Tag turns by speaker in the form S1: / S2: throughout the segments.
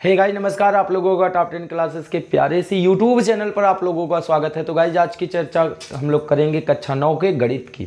S1: Hey guys नमस्कार, आप लोगों का टॉप 10 क्लासेस के प्यारे सी यूट्यूब चैनल पर आप लोगों का स्वागत है। तो गाइस आज की चर्चा हम लोग करेंगे कक्षा 9 के गणित की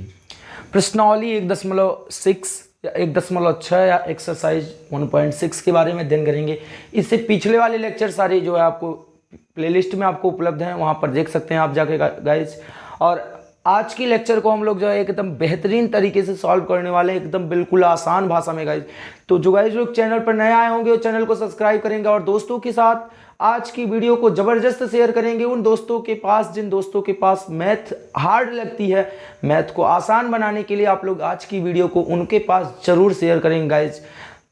S1: प्रश्नावली 1.6 या 1.6 या एक्सरसाइज 1.6 के बारे में अध्ययन करेंगे। इससे पिछले वाले लेक्चर सारे जो है आपको प्लेलिस्ट में आपको उपलब्ध हैं, वहाँ पर देख सकते हैं आप जाके गाइस। और आज की लेक्चर को हम लोग जो है एकदम बेहतरीन तरीके से सॉल्व करने वाले हैं, एकदम बिल्कुल आसान भाषा में गाइज। तो जो गाइज लोग चैनल पर नए आए होंगे वो चैनल को सब्सक्राइब करेंगे और दोस्तों के साथ आज की वीडियो को जबरदस्त शेयर करेंगे उन दोस्तों के पास जिन दोस्तों के पास मैथ हार्ड लगती है। मैथ को आसान बनाने के लिए आप लोग आज की वीडियो को उनके पास जरूर शेयर करेंगे गाइज।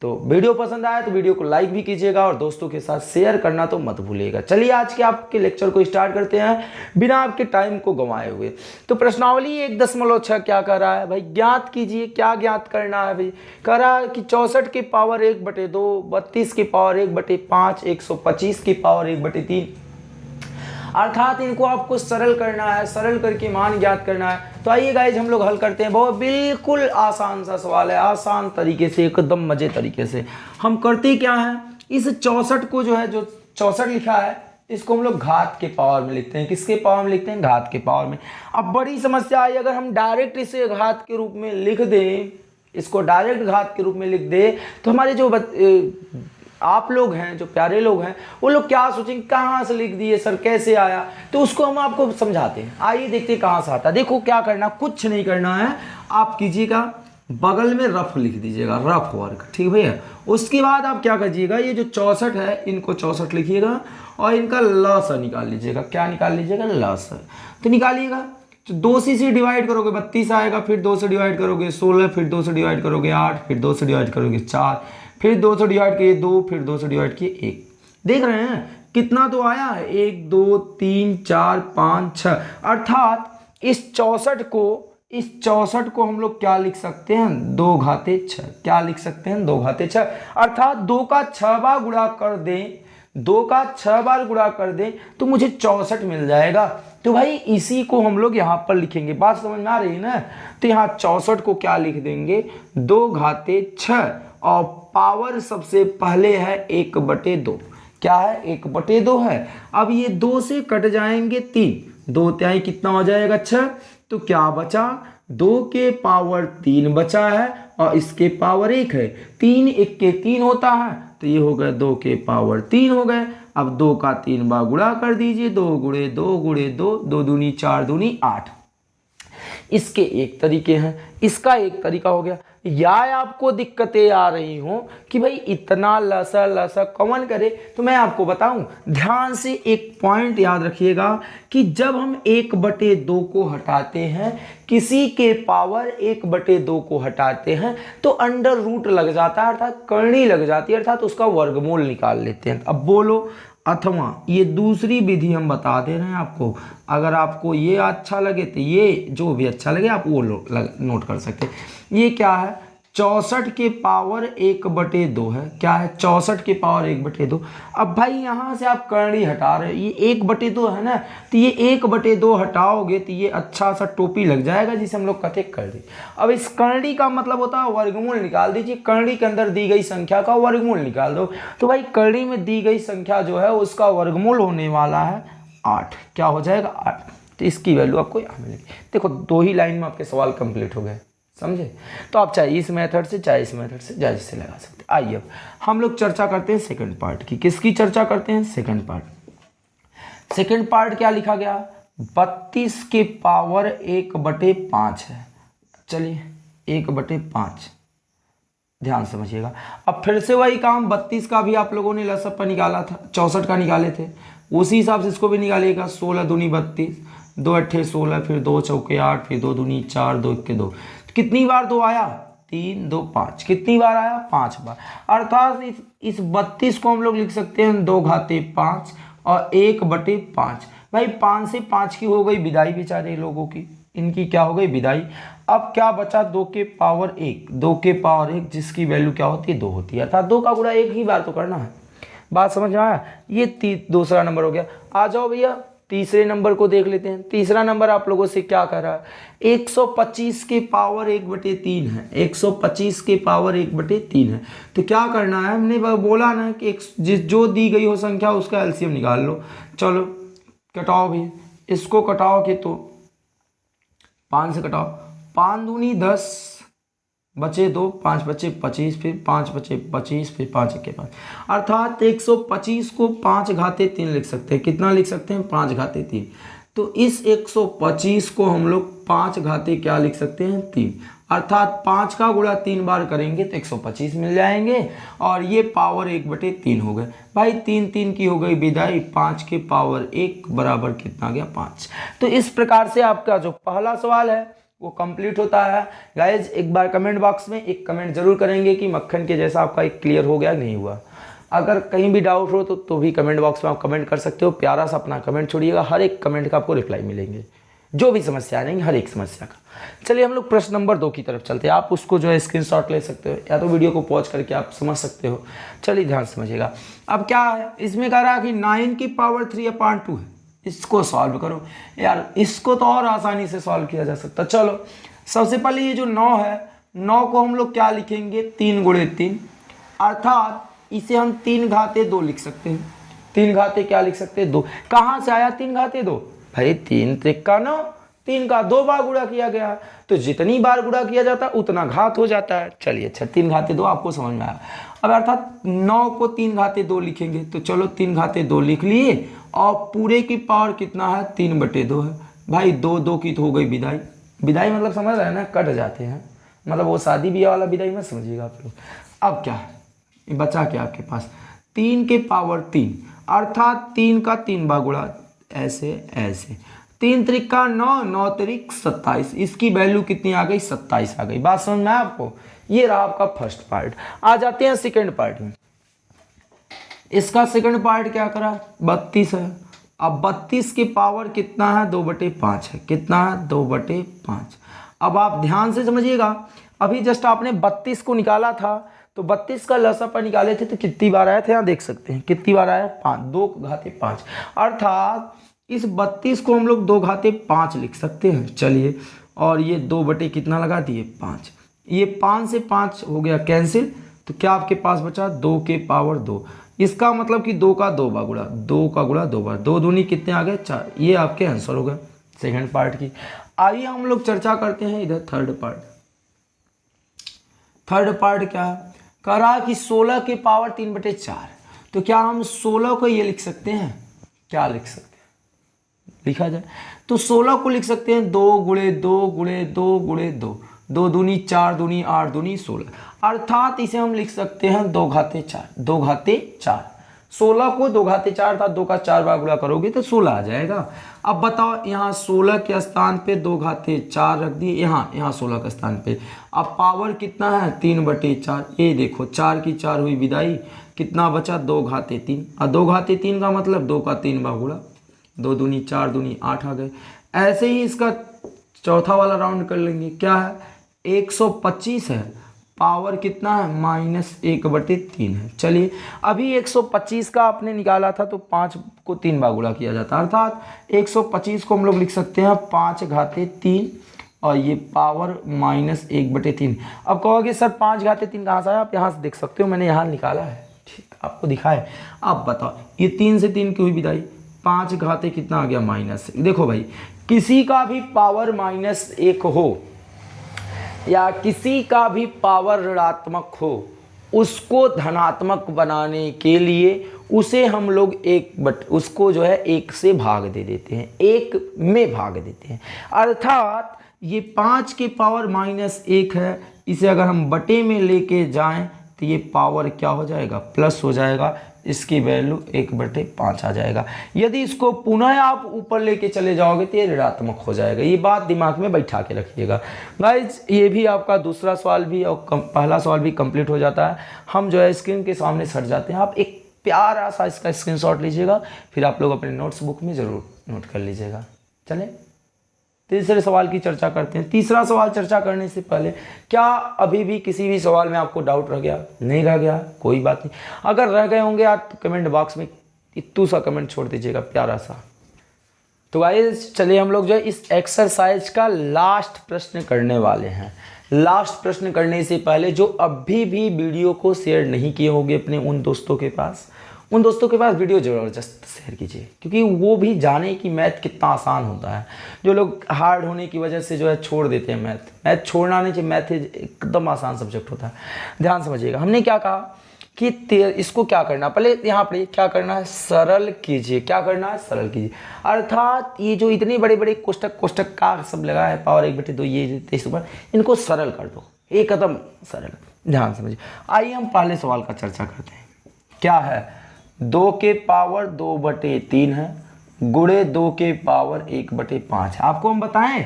S1: तो वीडियो पसंद आया तो वीडियो को लाइक भी कीजिएगा और दोस्तों के साथ शेयर करना तो मत भूलिएगा। चलिए आज के आपके लेक्चर को स्टार्ट करते हैं बिना आपके टाइम को गंवाए हुए। तो प्रश्नावली 1.6 क्या कर रहा है भाई, ज्ञात कीजिए। क्या ज्ञात करना है भाई? कह रहा है कि 64 की पावर 1/2, 32 की पावर 1/5, 125 की पावर 1/3, अर्थात इनको आपको सरल करना है, सरल करके मान ज्ञात करना है। तो आइए गाइज हम लोग हल करते हैं। बहुत बिल्कुल आसान सा सवाल है, आसान तरीके से, एकदम मजे तरीके से। हम करते क्या है, इस 64 को जो है, जो 64 लिखा है इसको हम लोग घात के पावर में लिखते हैं। किसके पावर में लिखते हैं? घात के पावर में। अब बड़ी समस्या आई, अगर हम डायरेक्ट इसे घात के रूप में लिख दें, इसको डायरेक्ट घात के रूप में लिख दे तो हमारे जो आप लोग हैं, जो प्यारे लोग हैं, वो लोग क्या सोचेंगे, कहाँ से लिख दिए सर, कैसे आया? तो उसको हम आपको समझाते हैं। आइए देखते हैं कहाँ से आता है। देखो क्या करना, कुछ नहीं करना है, आप कीजिएगा बगल में रफ लिख दीजिएगा, रफ वर्क, ठीक भैया। उसके बाद आप क्या कीजिएगा, ये जो 64 है इनको 64 लिखिएगा और इनका लसा निकाल लीजिएगा। क्या निकाल लीजिएगा? लसा। तो निकालिएगा, तो 2 से डिवाइड करोगे 32 आएगा, फिर 2 से डिवाइड करोगे 16, फिर 2 से डिवाइड करोगे 8, फिर 2 से डिवाइड करोगे 4, फिर 2 से डिवाइड किए 2, फिर 2 से डिवाइड किए 1। देख रहे हैं कितना तो आया है, 1 2 3 4 5 6। अर्थात इस 64 को हम लोग क्या लिख सकते हैं? 2 घाते 6। क्या लिख सकते हैं? 2 घाते 6। अर्थात 2 का 6 बार गुणा कर दें, 2 का 6 बार गुणा कर दें तो मुझे 64 मिल जाएगा। तो भाई इसी को हम लोग यहाँ पर लिखेंगे। बात समझ में आ रही है ना? तो यहाँ 64 को क्या लिख देंगे? 2 घाते 6 और पावर सबसे पहले है 1/2। क्या है? 1/2 है। अब ये 2 से कट जाएंगे 3, 2 तिहाई कितना हो जाएगा? 6। तो क्या बचा? 2 के पावर 3 बचा है और इसके पावर 1 है। 3 1 के 3 होता है, तो ये हो गए 2 के पावर 3 हो गए। अब 2 का 3 बार गुणा कर दीजिए, 2 गुणे 2 गुणे 2, 2 दूनी 4 दूनी 8। इसके एक तरीके हैं, इसका एक तरीका हो गया। या आपको दिक्कतें आ रही हो कि भाई इतना लसा लसा कौन करे, तो मैं आपको बताऊं, ध्यान से एक पॉइंट याद रखिएगा कि जब हम 1/2 को हटाते हैं, किसी के पावर 1/2 को हटाते हैं तो अंडर रूट लग जाता है, अर्थात करनी लग जाती है, अर्थात उसका वर्गमूल निकाल लेते हैं। अब बोलो, अथवा ये दूसरी विधि हम बता दे रहे हैं आपको। अगर आपको ये अच्छा लगे तो ये जो भी अच्छा लगे आप वो नोट कर सकते हैं। ये क्या है? 64 के पावर 1/2 है। क्या है? 64 के पावर 1/2। अब भाई यहाँ से आप करनी हटा रहे हो, ये 1/2 है ना, तो ये 1/2 हटाओगे तो ये अच्छा सा टोपी लग जाएगा जिसे हम लोग कहते हैं करनी। अब इस करनी का मतलब होता है वर्गमूल निकाल दीजिए। करनी के अंदर दी गई संख्या का वर्गमूल निकाल दो। तो भाई करनी में दी गई संख्या जो है उसका वर्गमूल होने वाला है 8। क्या हो जाएगा? 8। तो इसकी वैल्यू आपको यहाँ मिलेगी। देखो 2 ही लाइन में आपके सवाल कंप्लीट हो गए, समझे? तो आप चाहे इस मेथड से चाहे इस मेथड से जायज से लगा सकते हैं। आइए अब हम लोग चर्चा करते हैं सेकंड पार्ट की। किसकी चर्चा करते हैं? Second part. सेकंड पार्ट क्या लिखा गया? 32 के पावर 1/5 है। चलिए 1/5, ध्यान समझिएगा। अब फिर से वही काम, 32 का भी आप लोगों ने लसप्पा निकाला था, 64 का निकाले थे, उसी हिसाब से इसको भी निकालिएगा। 16 दूनी 32, 2 अट्ठे 16, फिर 2 चौके 8, फिर 2 दूनी 4, 2 इक्के 2। कितनी बार 2 आया? 3 2 5। कितनी बार आया? 5 बार। अर्थात इस 32 को हम लोग लिख सकते हैं 2 घाते 5 और 1/5। भाई 5 से 5 की हो गई विदाई बेचारे लोगों की, इनकी क्या हो गई? विदाई। अब क्या बचा? 2 के पावर 1, 2 के पावर 1 जिसकी वैल्यू क्या होती है? 2 होती है। अर्थात 2 का गुणा 1 ही बार तो करना है। बात समझ में आया? ये दूसरा नंबर हो गया। आ जाओ भैया तीसरे नंबर को देख लेते हैं। तीसरा नंबर आप लोगों से क्या कर रहा है, 125 के पावर 1/3 है, 125 के पावर 1/3 है। तो क्या करना है, हमने बोला ना कि जो दी गई हो संख्या उसका एलसीएम निकाल लो। चलो कटाओ भी, इसको कटाओ कि तो 5 से कटाओ, 5 दूनी 10, बचे 2, 5 बचे 25, फिर 5 बचे 25, फिर 5 के 5, अर्थात 125 को 5 घाते 3 लिख सकते हैं। कितना लिख सकते हैं, 5 घाते 3। तो इस 125 को हम लोग 5 घाते क्या लिख सकते हैं, 3, अर्थात 5 का गुणा 3 बार करेंगे तो 125 मिल जाएंगे और ये पावर 1/3 हो गए। भाई 3 3 की हो गई विदाई, 5 के पावर 1 बराबर कितना गया, 5। तो इस प्रकार से आपका जो पहला सवाल है वो कंप्लीट होता है। गाइज एक बार कमेंट बॉक्स में एक कमेंट जरूर करेंगे कि मक्खन के जैसा आपका एक क्लियर हो गया नहीं हुआ। अगर कहीं भी डाउट हो तो भी कमेंट बॉक्स में आप कमेंट कर सकते हो। प्यारा सा अपना कमेंट छोड़िएगा, हर एक कमेंट का आपको रिप्लाई मिलेंगे, जो भी समस्या आ जाएंगी हर एक समस्या का। चलिए हम लोग प्रश्न नंबर 2 की तरफ चलते हैं। आप उसको जो है स्क्रीनशॉट ले सकते हो या तो वीडियो को पॉज करके आप समझ सकते हो। चलिए ध्यान समझिएगा। अब क्या है, इसमें कह रहा है कि 9 की पावर 3/2 है, इसको सॉल्व करो। यार इसको तो और आसानी से सॉल्व किया जा सकता। चलो सबसे पहले ये जो 9 है, 9 को हम लोग क्या लिखेंगे, 3 गुणे 3, अर्थात इसे हम 3 घाते 2 लिख सकते हैं। 3 घाते क्या लिख सकते हैं, 2। कहाँ से आया 3 घाते 2, भाई 3 त्रिका 9, 3 का 2 बार गुणा किया गया है, तो जितनी बार गुणा किया जाता है उतना घात हो जाता है। चलिए अच्छा, 3 घाते 2 आपको समझ में आया। अब अर्थात 9 को 3 घाते 2 लिखेंगे, तो चलो 3 घाते 2 लिख लिए और पूरे की पावर कितना है, 3/2 है। भाई 2 2 की तो हो गई विदाई। विदाई मतलब समझ रहे हैं ना, कट जाते हैं, मतलब वो शादी ब्याह वाला विदाई मत समझिएगा आप लोग। अब क्या है, बचा क्या आपके पास, 3 के पावर 3, अर्थात 3 का 3 बार गुणा, ऐसे ऐसे, 3 त्रिका 9, 9 त्रिक 27, इसकी वैल्यू कितनी आ गई, 27 आ गई। बात समझ में आपको। ये रहा आपका फर्स्ट पार्ट। आ जाते हैं सेकेंड पार्ट में। इसका सेकंड पार्ट क्या करा, 32 है। अब 32 की पावर कितना है, 2/5 है। कितना है, 2/5। अब आप ध्यान से समझिएगा, अभी जस्ट आपने 32 को निकाला था, तो 32 का लसा पर निकाले थे तो कितनी बार आया था, यहाँ देख सकते हैं कितनी बार आया, 5, 2 घाते 5, अर्थात इस 32 को हम लोग 2 घाते 5 लिख सकते हैं। चलिए, और ये 2 कितना लगा दिए, 5। ये 5 से 5 हो गया कैंसिल, तो क्या आपके पास बचा, 2 के पावर 2। इसका मतलब कि 2 का 2 बार गुणा, 2 का गुणा 2 बार, 2 दूनी कितने आ गए, 4। ये आपके आंसर हो गए सेकंड पार्ट की। आइए हम लोग चर्चा करते हैं इधर थर्ड पार्ट। थर्ड पार्ट क्या है, कह रहा कि 16 के पावर 3/4। तो क्या हम 16 को ये लिख सकते हैं, क्या लिख सकते हैं, लिखा जाए तो 16 को लिख सकते हैं 2 गुणे 2 गुणे 2 गुणे 2, 2 दूनी 4 दूनी 8 दूनी 16, अर्थात इसे हम लिख सकते हैं 2 घाते 4, 2 घाते 4। 16 को 2 घाते 4 था, 2 का 4 बार गुणा करोगे तो 16 आ जाएगा। अब बताओ, यहाँ 16 के स्थान पे 2 घाते 4 रख दिए, यहाँ 16 के स्थान पे। अब पावर कितना है, 3/4। ये देखो 4 की 4 हुई विदाई, कितना बचा, 2 घाते 3। और 2 घाते 3 का मतलब 2 का 3 बार गुणा, 2 दूनी 4 दूनी 8 आ गए। ऐसे ही इसका चौथा वाला राउंड कर लेंगे। क्या है, 125 है, पावर कितना है, -1/3 है। चलिए, अभी 125 का आपने निकाला था तो 5 को 3 बार गुणा किया जाता है, अर्थात 125 को हम लोग लिख सकते हैं 5 घाते 3 और ये पावर -1/3। अब कहोगे सर 5 घाते 3 कहाँ से आया, आप यहाँ से देख सकते हो, मैंने यहाँ निकाला है, ठीक आपको दिखाए। अब बताओ, ये 3 से 3 की हुई विदाई, 5 घाते कितना आ गया, -1। देखो भाई, किसी का भी पावर -1 हो या किसी का भी पावर ऋणात्मक हो, उसको धनात्मक बनाने के लिए उसे हम लोग उसको जो है 1 से भाग दे देते हैं, 1 में भाग देते हैं। अर्थात ये 5 के पावर -1 है, इसे अगर हम बटे में लेके जाएं तो ये पावर क्या हो जाएगा, प्लस हो जाएगा, इसकी वैल्यू 1/5 आ जाएगा। यदि इसको पुनः आप ऊपर लेके चले जाओगे तो ये ऋणात्मक हो जाएगा। ये बात दिमाग में बैठा के रखिएगा गाइज। ये भी आपका दूसरा सवाल भी और पहला सवाल भी कंप्लीट हो जाता है। हम जो है स्क्रीन के सामने सट जाते हैं, आप एक प्यारा सा इसका स्क्रीनशॉट लीजिएगा, फिर आप लोग अपने नोट्स बुक में ज़रूर नोट कर लीजिएगा। चलें तीसरे सवाल की चर्चा करते हैं। तीसरा सवाल चर्चा करने से पहले, क्या अभी भी किसी भी सवाल में आपको डाउट रह गया, नहीं रह गया, कोई बात नहीं। अगर रह गए होंगे आप तो कमेंट बॉक्स में इत्तू सा कमेंट छोड़ दीजिएगा, प्यारा सा, तो गाइस चलिए हम लोग जो है इस एक्सरसाइज का लास्ट प्रश्न करने वाले हैं। लास्ट प्रश्न करने से पहले जो अभी भी वीडियो को शेयर नहीं किए होंगे अपने उन दोस्तों के पास वीडियो ज़बरदस्त शेयर कीजिए, क्योंकि वो भी जाने कि मैथ कितना आसान होता है। जो लोग हार्ड होने की वजह से जो है छोड़ देते हैं मैथ छोड़ना नहीं चाहिए। मैथ एकदम आसान सब्जेक्ट होता है। ध्यान समझिएगा, हमने क्या कहा कि इसको क्या करना, पहले यहाँ पर क्या करना है, सरल कीजिए। क्या करना है, सरल कीजिए। अर्थात ये जो इतने बड़े बड़े कोष्टक का सब लगा है, पावर 1/2 ये 23 ऊपर, इनको सरल कर दो, एकदम सरल। ध्यान समझिए। आइए हम पहले सवाल का चर्चा करते हैं। क्या है, 2 के पावर 2/3 है, गुणे 2 के पावर 1/5 है। आपको हम बताएं,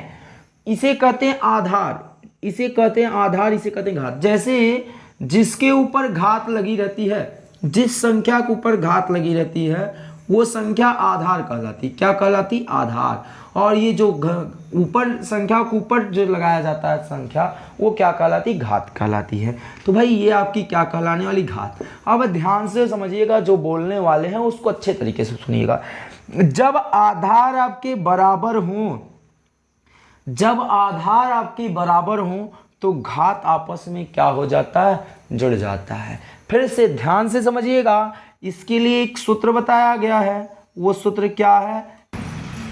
S1: इसे कहते हैं आधार, इसे कहते हैं आधार, इसे कहते हैं घात। जैसे जिसके ऊपर घात लगी रहती है, जिस संख्या के ऊपर घात लगी रहती है वो संख्या आधार कहलाती। क्या कहलाती, आधार। और ये जो ऊपर संख्या के ऊपर जो लगाया जाता है संख्या, वो क्या कहलाती, घात कहलाती है। तो भाई ये आपकी क्या कहलाने वाली, घात। अब ध्यान से समझिएगा, जो बोलने वाले हैं उसको अच्छे तरीके से सुनिएगा। जब आधार आपके बराबर हो, जब आधार आपके बराबर हो तो घात आपस में क्या हो जाता है, जुड़ जाता है। फिर से ध्यान से समझिएगा, इसके लिए एक सूत्र बताया गया है। वो सूत्र क्या है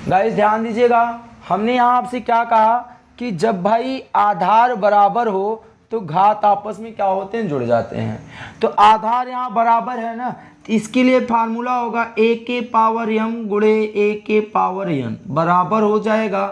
S1: गाइस, ध्यान दीजिएगा। हमने यहाँ आपसे क्या कहा कि जब भाई आधार बराबर हो तो घात आपस में क्या होते हैं, जुड़ जाते हैं। तो आधार यहाँ बराबर है ना, तो इसके लिए फार्मूला होगा a के पावर m गुणे a के पावर n बराबर हो जाएगा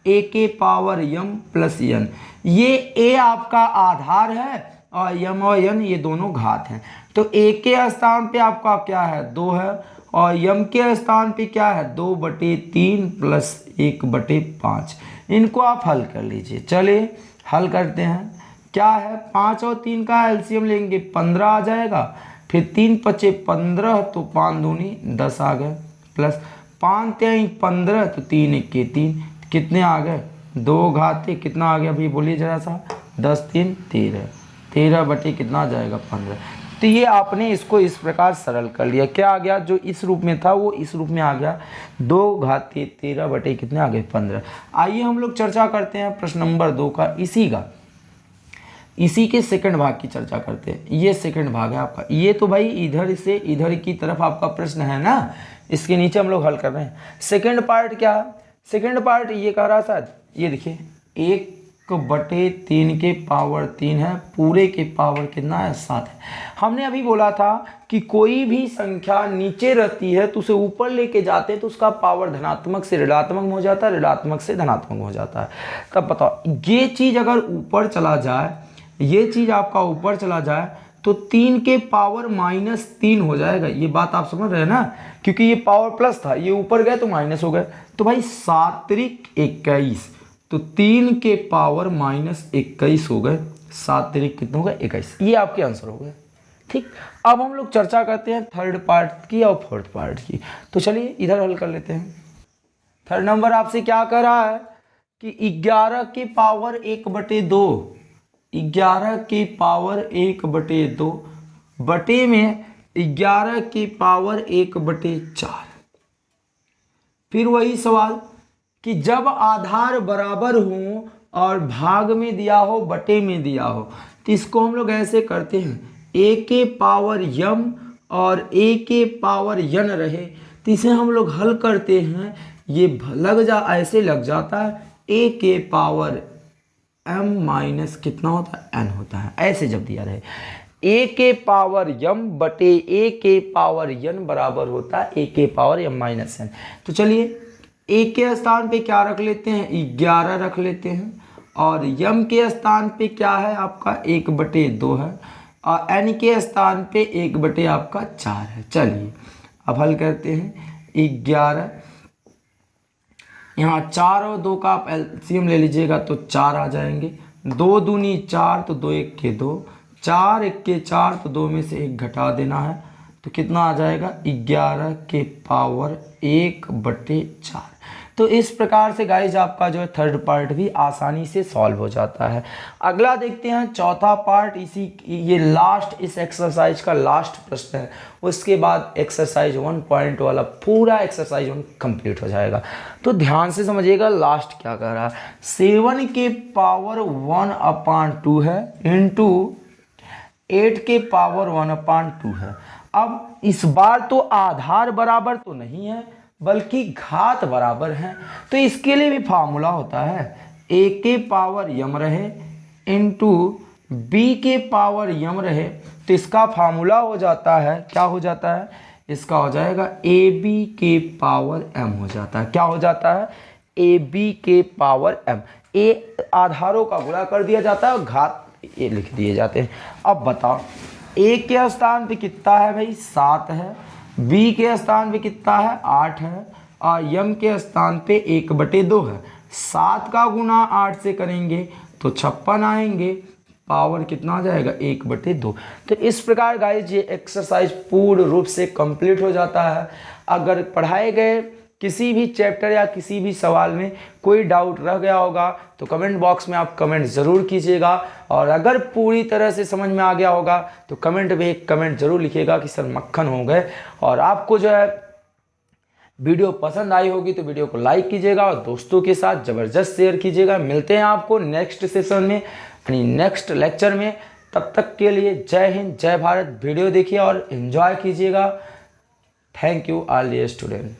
S1: a के पावर m प्लस n। ये a आपका आधार है और m और n ये दोनों घात हैं। तो a के स्थान पे आपका क्या है, 2 है, और m के स्थान पे क्या है, 2/3 प्लस 1/5। इनको आप हल कर लीजिए। चलिए हल करते हैं। क्या है, 5 और 3 का एलसीएम लेंगे, 15 आ जाएगा। फिर 3 पचे 15, तो 5 दूनी 10 आ गए, प्लस 5 3 15, तो 3 1 3, कितने आ गए, 2 घाते कितना आ गया भाई, बोलिए जरा सा, 10 3 13, 13 बटे कितना आ जाएगा, 15। तो ये आपने इसको इस प्रकार सरल कर लिया। क्या आ गया, जो इस रूप में था वो इस रूप में आ गया, 2 घाते 13 बटे कितने आ गए, 15। आइए हम लोग चर्चा करते हैं प्रश्न नंबर 2 का, इसी के सेकंड भाग की चर्चा करते हैं। ये सेकंड भाग है आपका। ये तो भाई इधर से इधर की तरफ आपका प्रश्न है ना, इसके नीचे हम लोग हल कर रहे हैं। सेकंड पार्ट क्या है, सेकंड पार्ट ये कह रहा था, ये देखिए 1/3 के पावर 3 है, पूरे के पावर कितना है, 7 है। हमने अभी बोला था कि कोई भी संख्या नीचे रहती है तो उसे ऊपर लेके जाते हैं तो उसका पावर धनात्मक से ऋणात्मक हो जाता है, ऋणात्मक से धनात्मक हो जाता है। तब बताओ, ये चीज़ अगर ऊपर चला जाए, ये चीज़ आपका ऊपर चला जाए तो 3 के पावर -3 हो जाएगा। ये बात आप समझ रहे हैं ना, क्योंकि ये पावर प्लस था, ये ऊपर गए तो माइनस हो गए। तो भाई 7 त्रिक 21, तो 3 के पावर -21 हो गए, 7 त्रिक कितने हो गए, 21। ये आपके आंसर हो गए। ठीक, अब हम लोग चर्चा करते हैं थर्ड पार्ट की और फोर्थ पार्ट की। तो चलिए इधर हल कर लेते हैं। थर्ड नंबर आपसे क्या कह रहा है कि 11 के पावर 1/2, 11 के पावर 1/2 बटे में 11 के पावर 1/4। फिर वही सवाल कि जब आधार बराबर हो और भाग में दिया हो, बटे में दिया हो, तो इसको हम लोग ऐसे करते हैं, a के पावर m और a के पावर n रहे तो इसे हम लोग हल करते हैं। ये ऐसे लग जाता है, a के पावर m माइनस कितना होता है, n होता है। ऐसे जब दिया रहे, a के पावर m बटे a के पावर n बराबर होता है a के पावर m माइनस n। तो चलिए a के स्थान पे क्या रख लेते हैं, 11 रख लेते हैं, और m के स्थान पे क्या है आपका 1/2 है, और n के स्थान पे 1 आपका 4 है। चलिए अब हल करते हैं। 11, यहाँ 4 और 2 का आप एलसीएम ले लीजिएगा तो 4 आ जाएंगे, 2 दूनी 4, तो 2 1 के 2, 4 1 के 4, तो 2 में से 1 घटा देना है, तो कितना आ जाएगा, 11 के पावर 1/4। तो इस प्रकार से गाइज आपका जो है थर्ड पार्ट भी आसानी से सॉल्व हो जाता है। अगला देखते हैं चौथा पार्ट, ये लास्ट इस एक्सरसाइज का लास्ट प्रश्न है। उसके बाद एक्सरसाइज 1 पॉइंट वाला पूरा एक्सरसाइज 1 कंप्लीट हो जाएगा। तो ध्यान से समझिएगा लास्ट क्या कह रहा है। 7 के पावर 1/2 है इंटू 8 के पावर 1/2 है। अब इस बार तो आधार बराबर तो नहीं है बल्कि घात बराबर है, तो इसके लिए भी फार्मूला होता है a के पावर यम रहे इंटू b के पावर यम रहे। तो इसका फार्मूला हो जाता है, क्या हो जाता है, इसका हो जाएगा ab के पावर m हो जाता है। क्या हो जाता है, ab के पावर m। a आधारों का गुणा कर दिया जाता है और घात ये लिख दिए जाते हैं। अब बताओ a के स्थान पे कितना है भाई, 7 है, b के स्थान पे कितना है, 8 है, और m के स्थान पे 1/2 है। 7 का गुना 8 से करेंगे तो 56 आएंगे, पावर कितना आ जाएगा, 1/2। तो इस प्रकार गाइस ये एक्सरसाइज पूर्ण रूप से कंप्लीट हो जाता है। अगर पढ़ाए गए किसी भी चैप्टर या किसी भी सवाल में कोई डाउट रह गया होगा तो कमेंट बॉक्स में आप कमेंट ज़रूर कीजिएगा, और अगर पूरी तरह से समझ में आ गया होगा तो कमेंट में एक कमेंट ज़रूर लिखिएगा कि सर मक्खन हो गए। और आपको जो है वीडियो पसंद आई होगी तो वीडियो को लाइक कीजिएगा और दोस्तों के साथ ज़बरदस्त शेयर कीजिएगा। मिलते हैं आपको नेक्स्ट सेशन में, यानी नेक्स्ट लेक्चर में। तब तक के लिए जय हिंद, जय भारत। वीडियो देखिए और एंजॉय कीजिएगा। Thank you all dear student.